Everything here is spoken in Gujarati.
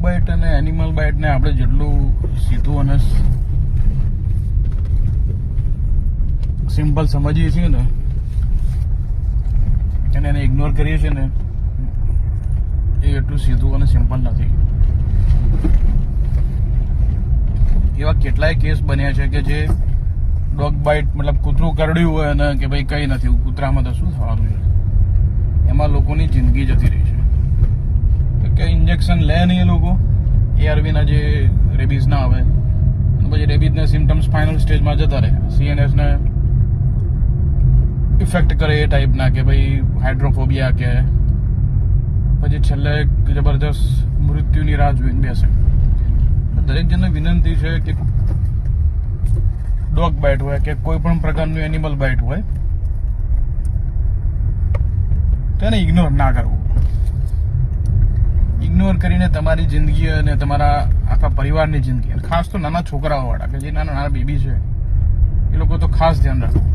બાઇટ અને એનિમલ બાઇટને આપણે જેટલું સીધું અને સિમ્પલ સમજીએ છીએ ને અને એને ઇગ્નોર કરીએ છીએ ને એ એટલું સીધું અને સિમ્પલ નથી. એવા કેટલાય કેસ બન્યા છે કે જે ડોગ બાઇટ મતલબ કૂતરું કરડ્યું હોય અને કે ભાઈ કંઈ નથી, કૂતરામાં તો શું થવાનું છે, એમાં લોકોની જિંદગી જતી રહી છે. કે ઇન્જેક્શન લે નહીં એ લોકો ARVના જે રેબીઝના આવે, પછી રેબીઝના સિમ્ટમ્સ ફાઇનલ સ્ટેજમાં જતા રહે, CNSને ઇફેક્ટ કરે એ ટાઈપના કે ભાઈ હાઇડ્રોફોબિયા કે પછી છેલ્લે જબરદસ્ત મૃત્યુની રાહ જોઈને બેસે. દરેક જણને વિનંતી છે કે ડોગ બાઇટ હોય કે કોઈ પણ પ્રકારનું એનિમલ બાઇટ હોય તેને ઇગ્નોર ના કરવું. ઇગ્નોર કરીને તમારી જિંદગી અને તમારા આખા પરિવારની જિંદગી, ખાસ તો નાના છોકરાઓ વાળા કે જે નાના બેબી છે એ લોકો તો ખાસ ધ્યાન રાખવું.